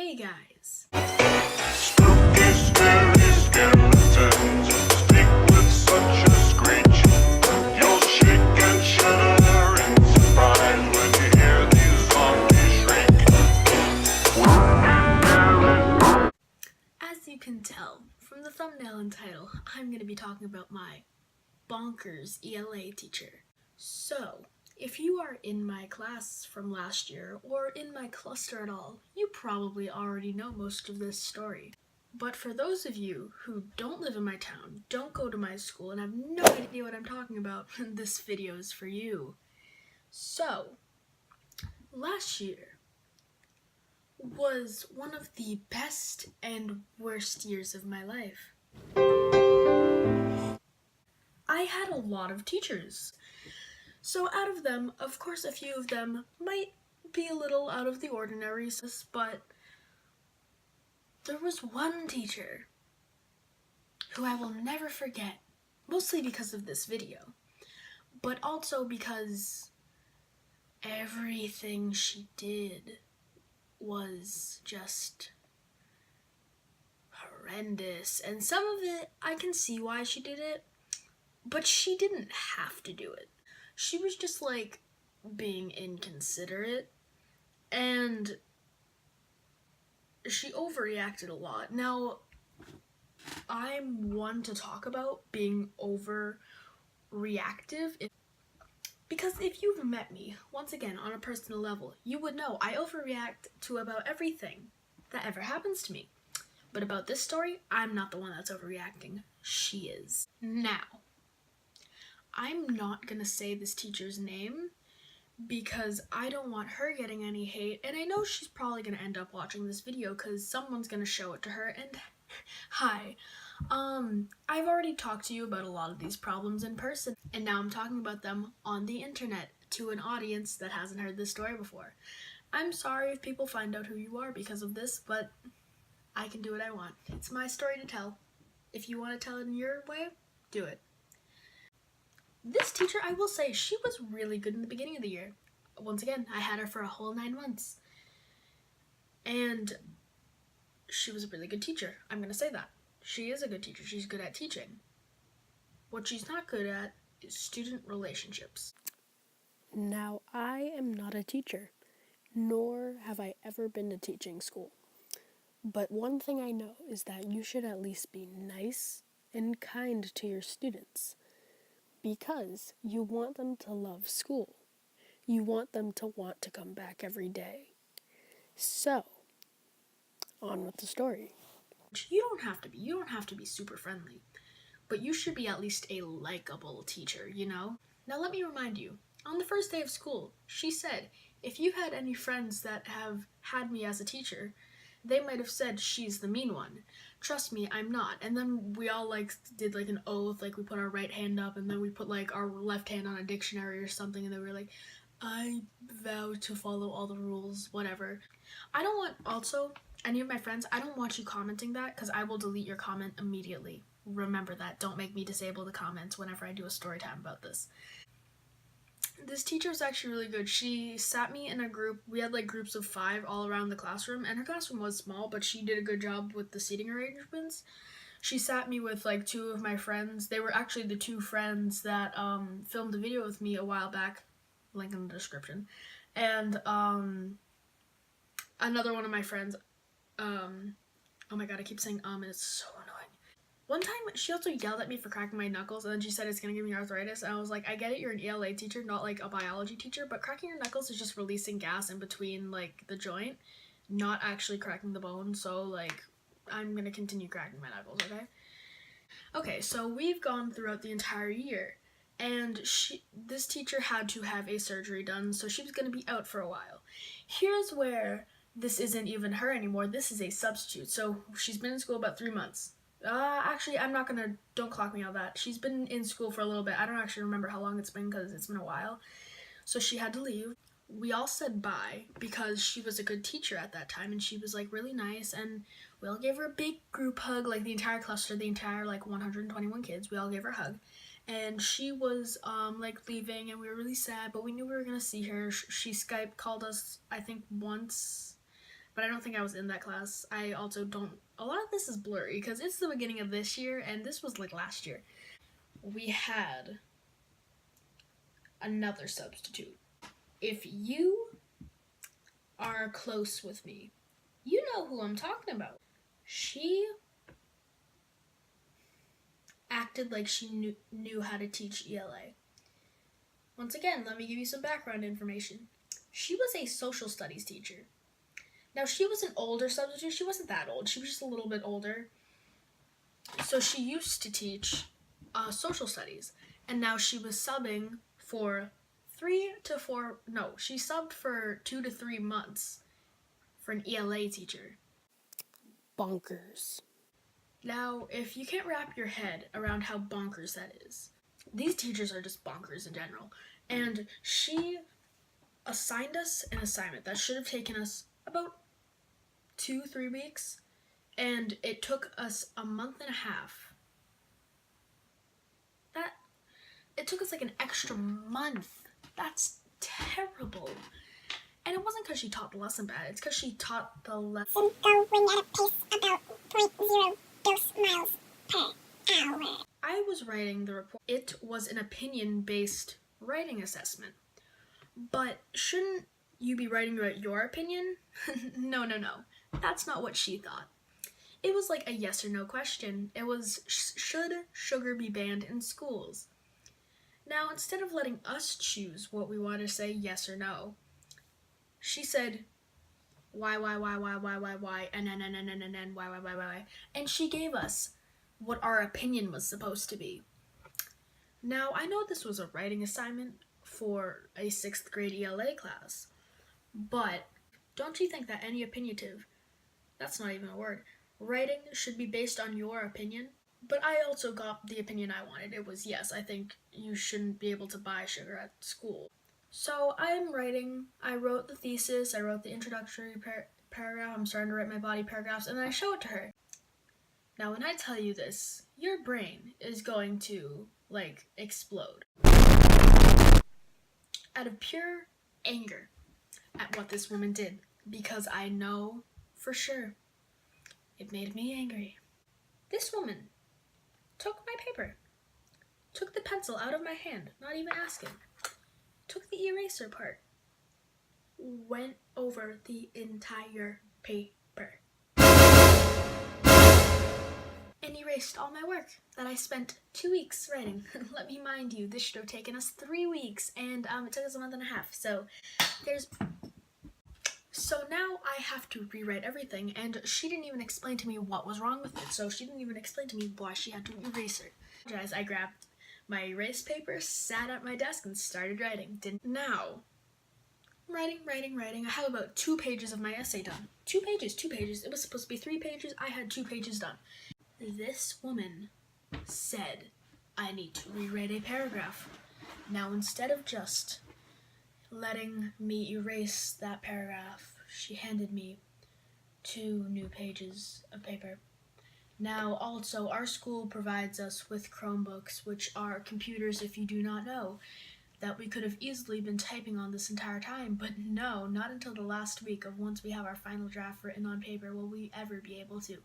Hey guys. Spooky, scary skeletons speak with such a screech. You'll shake and shudder in surprise when you hear these zombies shriek. As you can tell from the thumbnail and title, I'm going to be talking about my bonkers ELA teacher. So, if you are in my class from last year or in my cluster at all, you probably already know most of this story. But for those of you who don't live in my town, don't go to my school, and have no idea what I'm talking about, this video is for you. So, last year was one of the best and worst years of my life. I had a lot of teachers. So out of them, of course, a few of them might be a little out of the ordinary, but there was one teacher who I will never forget, mostly because of this video, but also because everything she did was just horrendous. And some of it, I can see why she did it, but she didn't have to do it. She was just like being inconsiderate, and she overreacted a lot. Now, I'm one to talk about being overreactive, because if you've met me, once again, on a personal level, you would know I overreact to about everything that ever happens to me. But about this story, I'm not the one that's overreacting. She is. Now, I'm not gonna say this teacher's name because I don't want her getting any hate, and I know she's probably gonna end up watching this video because someone's gonna show it to her. And hi, I've already talked to you about a lot of these problems in person, and now I'm talking about them on the internet to an audience that hasn't heard this story before. I'm sorry if people find out who you are because of this, but I can do what I want. It's my story to tell. If you want to tell it in your way, do it. This teacher, I will say, she was really good in the beginning of the year. Once again, I had her for a whole 9 months. And she was a really good teacher. I'm going to say that. She is a good teacher. She's good at teaching. What she's not good at is student relationships. Now, I am not a teacher, nor have I ever been to teaching school. But one thing I know is that you should at least be nice and kind to your students, because you want them to love school. You want them to want to come back every day. So, on with the story. You don't have to be super friendly, but you should be at least a likable teacher, you know? Now let me remind you, on the first day of school, she said, if you had any friends that have had me as a teacher, they might have said she's the mean one. Trust me, I'm not. And then we all did an oath, we put our right hand up and then we put our left hand on a dictionary or something, and then we were like, I vow to follow all the rules, whatever. I don't want, also, any of my friends, I don't want you commenting that, because I will delete your comment immediately. Remember that. Don't make me disable the comments whenever I do a story time about this. This teacher was actually really good. She sat me in a group. We had groups of 5 all around the classroom, and her classroom was small, but she did a good job with the seating arrangements. She sat me with 2 of my friends. They were actually the 2 friends that filmed a video with me a while back. Link in the description. And another one of my friends, oh my god, I keep saying and it's so annoying. One time, she also yelled at me for cracking my knuckles, and then she said it's gonna give me arthritis, and I was like, I get it, you're an ELA teacher, not a biology teacher, but cracking your knuckles is just releasing gas in between the joint, not actually cracking the bone. So I'm gonna continue cracking my knuckles, okay? Okay, so we've gone throughout the entire year, and this teacher had to have a surgery done, so she was gonna be out for a while. Here's where this isn't even her anymore. This is a substitute. So she's been in school about 3 months. Actually, don't clock me on that. She's been in school for a little bit. I don't actually remember how long it's been because it's been a while. So she had to leave. We all said bye because she was a good teacher at that time, and she was really nice, and we all gave her a big group hug, the entire cluster, the entire 121 kids. We all gave her a hug, and she was leaving, and we were really sad, but we knew we were gonna see her. She Skype called us, I think, once but I don't think I was in that class. I also don't, a lot of this is blurry because it's the beginning of this year and this was like last year. We had another substitute. If you are close with me, you know who I'm talking about. She acted like she knew how to teach ELA. Once again, let me give you some background information. She was a social studies teacher. Now, she was an older substitute. She wasn't that old. She was just a little bit older. So she used to teach social studies. And now she was subbing for she subbed for 2 to 3 months for an ELA teacher. Bonkers. Now, if you can't wrap your head around how bonkers that is, these teachers are just bonkers in general. And she assigned us an assignment that should have taken us about 2-3 weeks, and it took us a month and a half. It took us like an extra month. That's terrible. And it wasn't because she taught the lesson bad, it's because she taught the lesson going at a pace about 0.0 dose miles per hour. I was writing the report. It was an opinion-based writing assessment. But shouldn't you be writing your opinion? No. That's not what she thought. It was like a yes or no question. It was, should sugar be banned in schools? Now, instead of letting us choose what we want to say yes or no, she said, why, and then, why. And she gave us what our opinion was supposed to be. Now, I know this was a writing assignment for a 6th grade ELA class, but don't you think that any opinionative, that's not even a word, writing should be based on your opinion? But I also got the opinion I wanted. It was, yes, I think you shouldn't be able to buy sugar at school. So I wrote the thesis, I wrote the introductory paragraph, I'm starting to write my body paragraphs, and then I show it to her. Now, when I tell you this, your brain is going to, explode. Out of pure anger at what this woman did, because I know for sure it made me angry. This woman took my paper, took the pencil out of my hand, not even asking, took the eraser part, went over the entire paper, and erased all my work that I spent 2 weeks writing. Let me mind you, this should have taken us 3 weeks, and it took us a month and a half. So now I have to rewrite everything, and she didn't even explain to me what was wrong with it. So she didn't even explain to me why she had to erase it. As I grabbed my erase paper, sat at my desk, and started writing. Now, writing. I have about 2 pages of my essay done. 2 pages. It was supposed to be 3 pages. I had 2 pages done. This woman said I need to rewrite a paragraph. Now, instead of just letting me erase that paragraph, she handed me 2 new pages of paper. Now, also, our school provides us with Chromebooks, which are computers, if you do not know, that we could have easily been typing on this entire time, but no, not until the last week of once we have our final draft written on paper will we ever be able to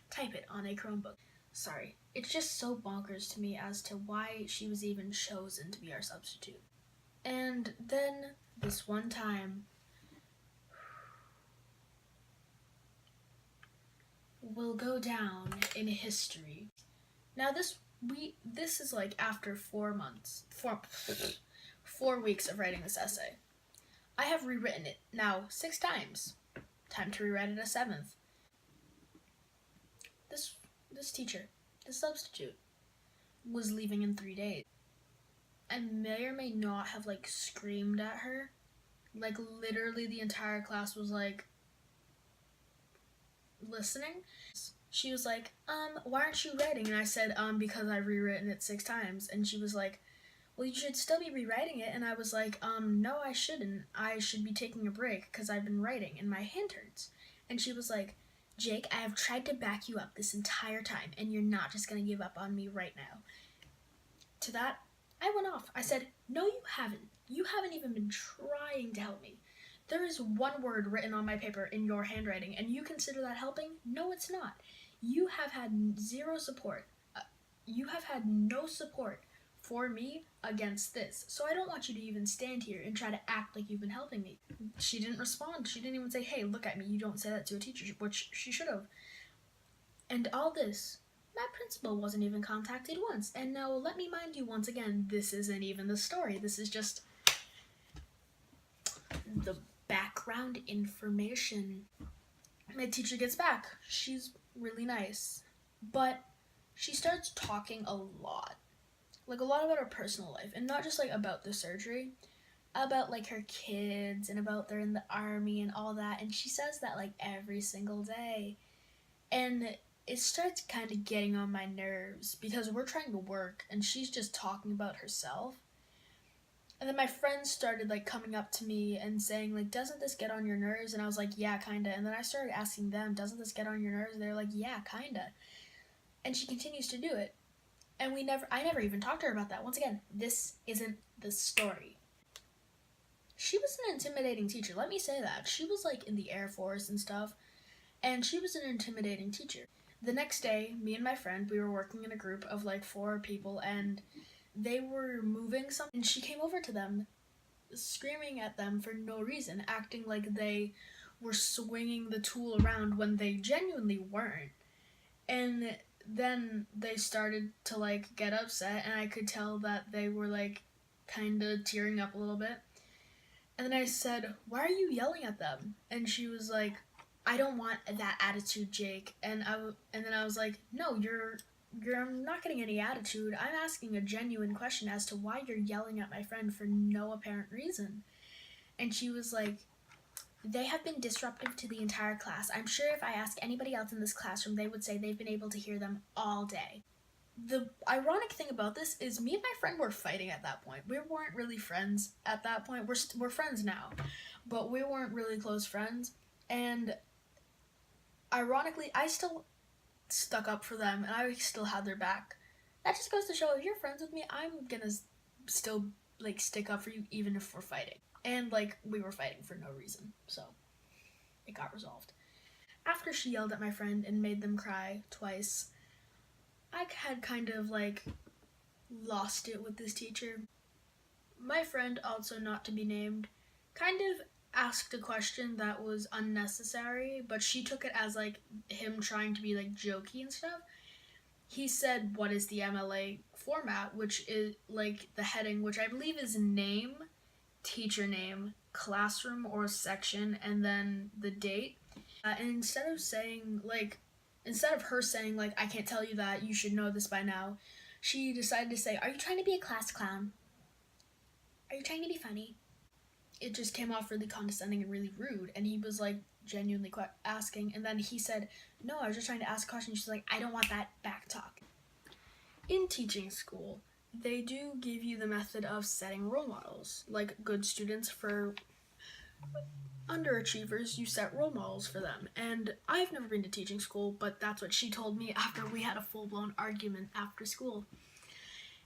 type it on a Chromebook. Sorry, it's just so bonkers to me as to why she was even chosen to be our substitute. And then, this one time, will go down in history. Now this is after 4 weeks of writing this essay. I have rewritten it now 6 times. Time to rewrite it a 7th. This teacher, this substitute, was leaving in 3 days. I may or may not have screamed at her. Literally the entire class was listening. She was like, why aren't you writing? And I said, because I've rewritten it 6 times. And she was like, well, you should still be rewriting it. And I was like, no, I shouldn't. I should be taking a break because I've been writing and my hand hurts. And she was like, Jake, I have tried to back you up this entire time and you're not just going to give up on me right now. To that, I went off. I said, no, you haven't. You haven't even been trying to help me. There is one word written on my paper in your handwriting, and you consider that helping? No, it's not. You have had zero support. You have had no support for me against this. So I don't want you to even stand here and try to act like you've been helping me. She didn't respond. She didn't even say, hey, look at me. You don't say that to a teacher, which she should have. And all this, my principal wasn't even contacted once. And now let me mind you once again, this isn't even the story. This is just the background information. My teacher gets back. She's really nice. But she starts talking a lot. Like a lot about her personal life. And not just like about the surgery. About like her kids and about they're in the army and all that. And she says that like every single day. And it starts kind of getting on my nerves because we're trying to work and she's just talking about herself. And then my friends started like coming up to me and saying like, doesn't this get on your nerves? And I was like, yeah, kinda. And then I started asking them, doesn't this get on your nerves? And they're like, yeah, kinda. And she continues to do it. And I never even talked to her about that. Once again, this isn't the story. She was an intimidating teacher. Let me say that. She was like in the Air Force and stuff. And she was an intimidating teacher. The next day, me and my friend, we were working in a group of like 4 people and they were moving something. And she came over to them, screaming at them for no reason, acting like they were swinging the tool around when they genuinely weren't. And then they started to like get upset and I could tell that they were like kind of tearing up a little bit. And then I said, why are you yelling at them? And she was like, I don't want that attitude, Jake. And then I was like, no, you're not getting any attitude. I'm asking a genuine question as to why you're yelling at my friend for no apparent reason. And she was like, they have been disruptive to the entire class. I'm sure if I ask anybody else in this classroom, they would say they've been able to hear them all day. The ironic thing about this is me and my friend were fighting at that point. We weren't really friends at that point. We're friends now, but we weren't really close friends. And ironically, I still stuck up for them and I still had their back. That just goes to show if you're friends with me, I'm gonna still like stick up for you even if we're fighting. And like we were fighting for no reason, so it got resolved. After she yelled at my friend and made them cry twice, I had kind of like lost it with this teacher. My friend, also not to be named, kind of asked a question that was unnecessary, but she took it as like him trying to be like jokey and stuff. He said, what is the MLA format, which is like the heading, which I believe is name, teacher name, classroom or section, and then the date. And instead of her saying like, I can't tell you that, you should know this by now, she decided to say, are you trying to be a class clown? Are you trying to be funny? It just came off really condescending and really rude, and he was like genuinely asking, and then he said, no, I was just trying to ask a question. She's like, I don't want that back talk. In teaching school, they do give you the method of setting role models. Like good students, for underachievers, you set role models for them. And I've never been to teaching school, but that's what she told me after we had a full-blown argument after school.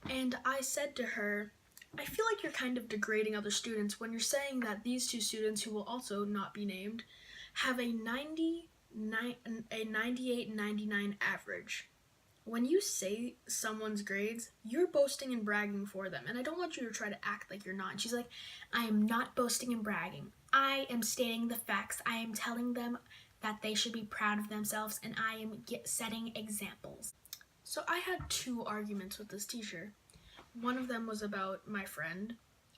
And I said to her, I feel like you're kind of degrading other students when you're saying that these 2 students, who will also not be named, have a 98 and 99 average. When you say someone's grades, you're boasting and bragging for them, and I don't want you to try to act like you're not. And she's like, I am not boasting and bragging. I am stating the facts. I am telling them that they should be proud of themselves, and I am setting examples. So I had 2 arguments with this teacher. One of them was about my friend.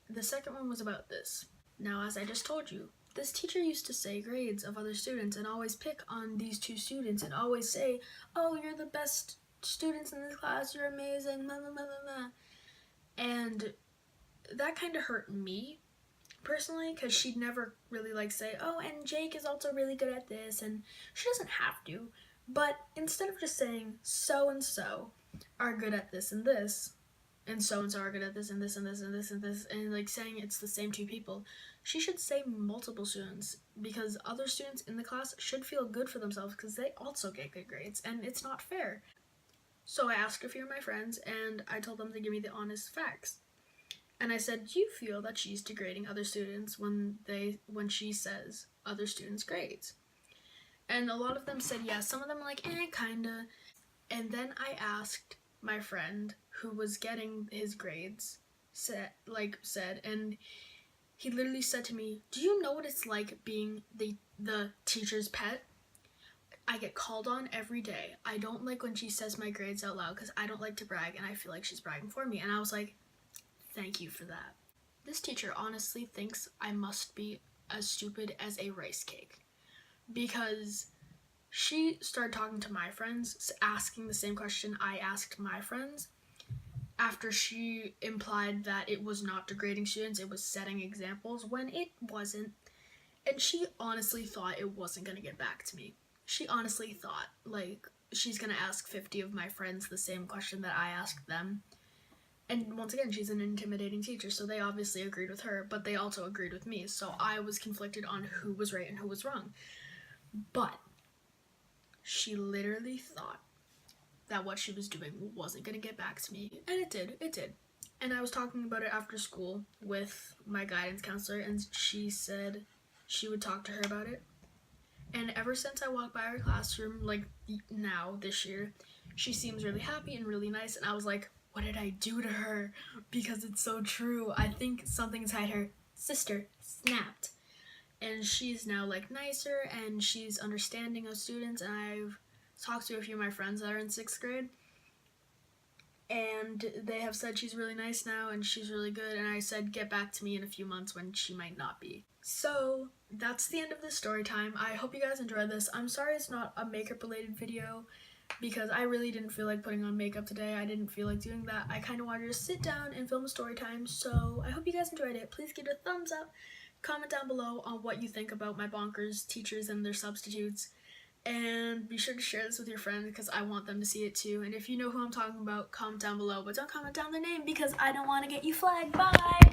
The second one was about this. Now, as I just told you, this teacher used to say grades of other students and always pick on these 2 students and always say, oh, you're the best students in this class, you're amazing, blah, blah, blah, blah, blah. And that kind of hurt me personally, because she'd never really like say, oh, and Jake is also really good at this, and she doesn't have to. But instead of just saying so-and-so are good at this and this, and so-and-so are good at this and this and this and this and this, and like saying it's the same 2 people, she should say multiple students, because other students in the class should feel good for themselves because they also get good grades, and it's not fair. So I asked a few of my friends, and I told them to give me the honest facts. And I said, do you feel that she's degrading other students when she says other students' grades? And a lot of them said yes. Some of them were like, kinda. And then I asked my friend who was getting his grades said, and he literally said to me, do you know what it's like being the teacher's pet? I get called on every day. I don't like when she says my grades out loud because I don't like to brag and I feel like she's bragging for me. And I was like, thank you for that. This teacher honestly thinks I must be as stupid as a rice cake because she started talking to my friends, asking the same question I asked my friends after she implied that it was not degrading students, it was setting examples when it wasn't. And she honestly thought it wasn't going to get back to me. She honestly thought, like, she's going to ask 50 of my friends the same question that I asked them. And once again, she's an intimidating teacher, so they obviously agreed with her, but they also agreed with me. So I was conflicted on who was right and who was wrong. But she literally thought that what she was doing wasn't going to get back to me. And it did. And I was talking about it after school with my guidance counselor, and she said she would talk to her about it. And ever since I walked by her classroom, like now, this year, she seems really happy and really nice. And I was like, what did I do to her? Because it's so true. I think something inside her sister snapped. And she's now like nicer and she's understanding of students. And I've talked to a few of my friends that are in 6th grade. And they have said she's really nice now and she's really good. And I said, get back to me in a few months when she might not be. So that's the end of this story time. I hope you guys enjoyed this. I'm sorry it's not a makeup related video because I really didn't feel like putting on makeup today. I didn't feel like doing that. I kind of wanted to sit down and film a story time. So I hope you guys enjoyed it. Please give it a thumbs up. Comment down below on what you think about my bonkers teachers and their substitutes. And be sure to share this with your friends because I want them to see it too. And if you know who I'm talking about, comment down below. But don't comment down their name because I don't want to get you flagged. Bye!